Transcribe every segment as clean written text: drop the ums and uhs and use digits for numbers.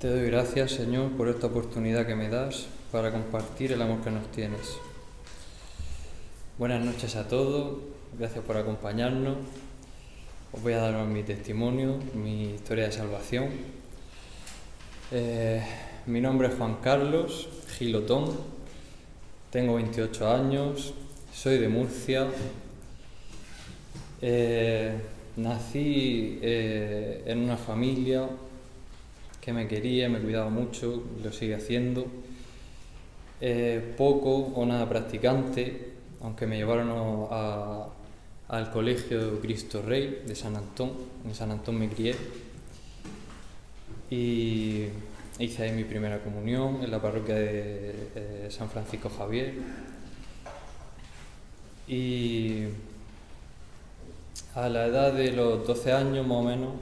Te doy gracias, Señor, por esta oportunidad que me das para compartir el amor que nos tienes. Buenas noches a todos, gracias por acompañarnos. Os voy a dar mi testimonio, mi historia de salvación. Mi nombre es Juan Carlos Gilotón, tengo 28 años, soy de Murcia. Nací en una familia que me quería, me cuidaba mucho, lo sigue haciendo. Poco o nada practicante, aunque me llevaron al colegio Cristo Rey de San Antón. En San Antón me crié y hice ahí mi primera comunión en la parroquia de San Francisco Javier. Y a la edad de los 12 años más o menos,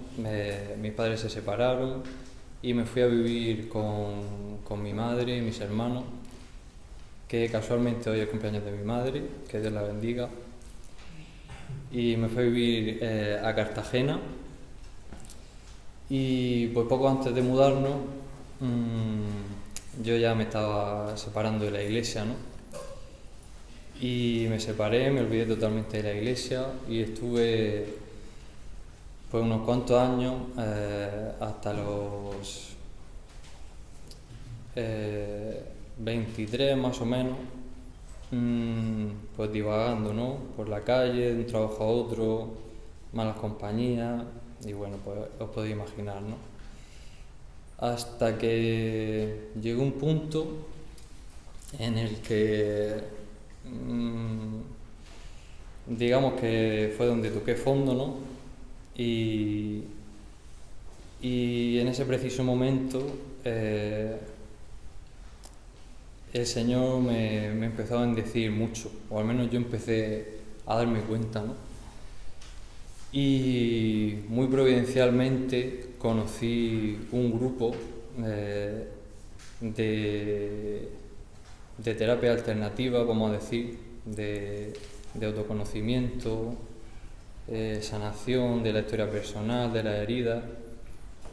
mis padres se separaron y me fui a vivir con mi madre y mis hermanos, que casualmente hoy es el cumpleaños de mi madre, que Dios la bendiga. Y me fui a vivir a Cartagena y pues poco antes de mudarnos yo ya me estaba separando de la iglesia, ¿no? Y me separé, me olvidé totalmente de la iglesia y estuve pues unos cuantos años, hasta los 23 más o menos, pues divagando, ¿no? Por la calle, de un trabajo a otro, malas compañías y bueno, pues os podéis imaginar, ¿no? Hasta que llegó un punto en el que digamos que fue donde toqué fondo, ¿no? Y en ese preciso momento el Señor me empezó a bendecir mucho, o al menos yo empecé a darme cuenta, ¿no? Y muy providencialmente conocí un grupo de terapia alternativa, vamos a decir, de autoconocimiento, sanación de la historia personal, de las heridas,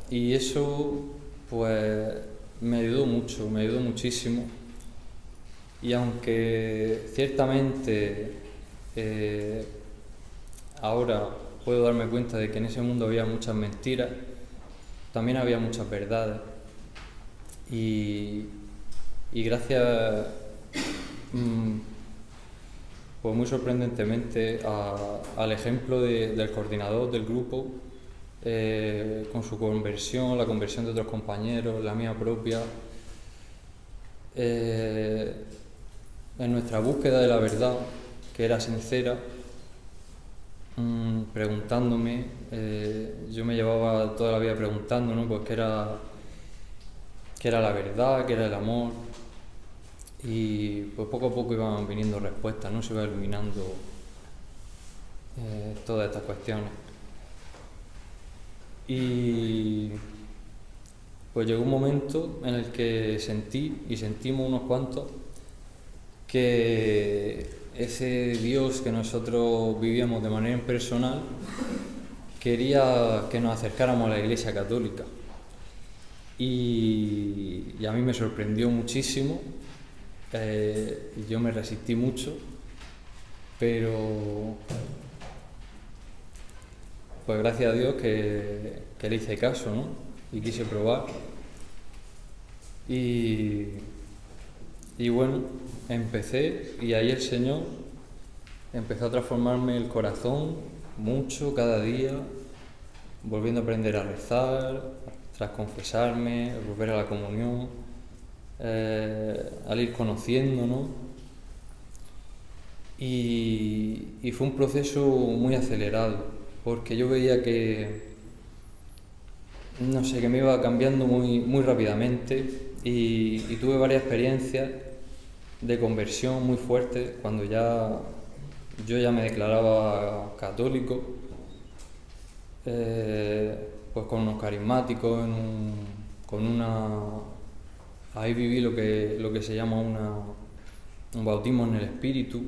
y eso pues me ayudó mucho, me ayudó muchísimo. Y aunque ciertamente ahora puedo darme cuenta de que en ese mundo había muchas mentiras, también había muchas verdades. Y gracias, pues muy sorprendentemente, al ejemplo del coordinador del grupo, con su conversión, la conversión de otros compañeros, la mía propia, en nuestra búsqueda de la verdad, que era sincera, preguntándome, yo me llevaba toda la vida preguntando, ¿no? Pues qué era la verdad, qué era el amor, y pues poco a poco iban viniendo respuestas, ¿no? Se iba iluminando todas estas cuestiones. Y pues llegó un momento en el que sentimos unos cuantos, que ese Dios que nosotros vivíamos de manera impersonal quería que nos acercáramos a la Iglesia Católica. Y a mí me sorprendió muchísimo, yo me resistí mucho, pero pues gracias a Dios que le hice caso, ¿no? Y quise probar. Y bueno, empecé, y ahí el Señor empezó a transformarme el corazón mucho cada día, volviendo a aprender a rezar, tras confesarme, volver a la comunión, al ir conociendo, ¿no? Y fue un proceso muy acelerado, porque yo veía que, no sé, que me iba cambiando muy, muy rápidamente, y tuve varias experiencias de conversión muy fuertes cuando yo ya me declaraba católico, pues con unos carismáticos, ahí viví lo que se llama un bautismo en el Espíritu,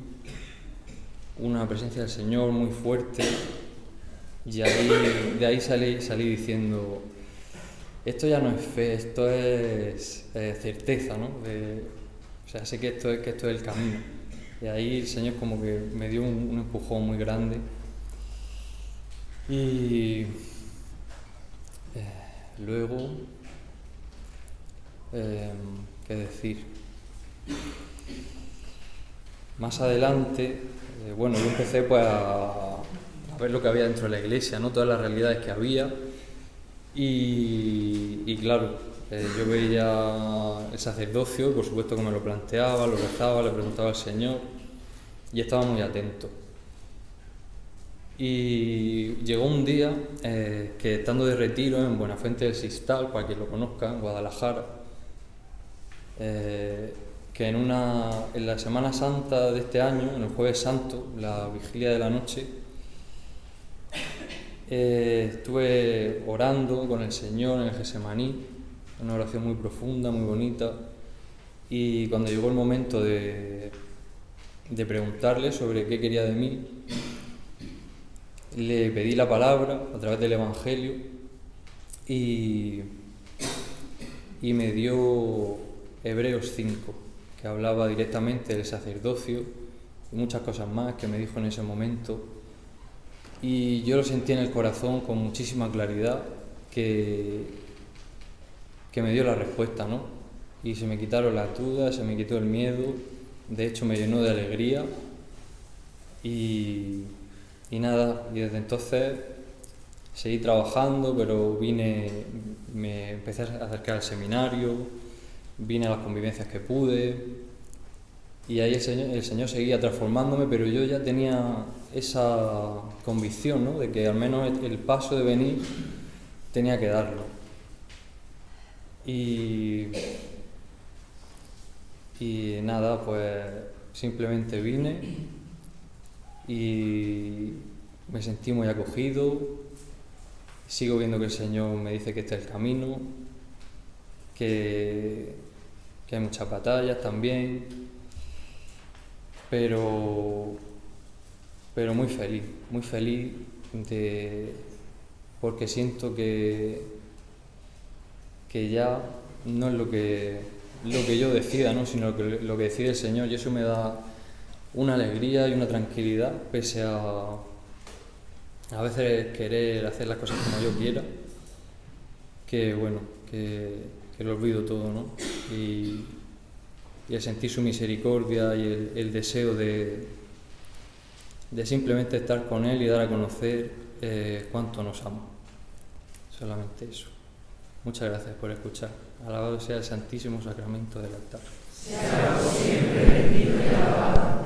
una presencia del Señor muy fuerte, y de ahí salí diciendo, esto ya no es fe, esto es certeza, ¿no? O sea, sé que esto es el camino. Y ahí el Señor como que me dio un empujón muy grande. Y luego, ¿qué decir? Más adelante, bueno, yo empecé pues a ver lo que había dentro de la iglesia, ¿no? Todas las realidades que había. Y claro, yo veía el sacerdocio, y por supuesto que me lo planteaba, lo rezaba, le preguntaba al Señor y estaba muy atento. Y llegó un día que estando de retiro en Buenafuente del Sistal, para quien lo conozca, en Guadalajara, que en la Semana Santa de este año, en el Jueves Santo, la vigilia de la noche, estuve orando con el Señor en el Getsemaní, una oración muy profunda, muy bonita, y cuando llegó el momento de preguntarle sobre qué quería de mí, le pedí la palabra a través del Evangelio y me dio Hebreos 5, que hablaba directamente del sacerdocio y muchas cosas más que me dijo en ese momento. Y yo lo sentí en el corazón con muchísima claridad que me dio la respuesta, ¿no? Y se me quitaron las dudas, se me quitó el miedo, de hecho me llenó de alegría y nada, y desde entonces seguí trabajando, pero me empecé a acercar al seminario, vine a las convivencias que pude y ahí el Señor seguía transformándome, pero yo ya tenía esa convicción, ¿no? De que al menos el paso de venir tenía que darlo. Y nada, pues simplemente vine y me sentí muy acogido. Sigo viendo que el Señor me dice que este es el camino, que hay muchas batallas también, pero muy feliz porque siento que ya no es lo que yo decida, ¿no? Sino lo que decide el Señor, y eso me da una alegría y una tranquilidad, pese a veces querer hacer las cosas como yo quiera, que bueno, que lo olvido todo, ¿no? Y el sentir su misericordia y el deseo de simplemente estar con Él y dar a conocer cuánto nos ama. Solamente eso. Muchas gracias por escuchar. Alabado sea el Santísimo Sacramento del altar. Sea por siempre bendito y alabado.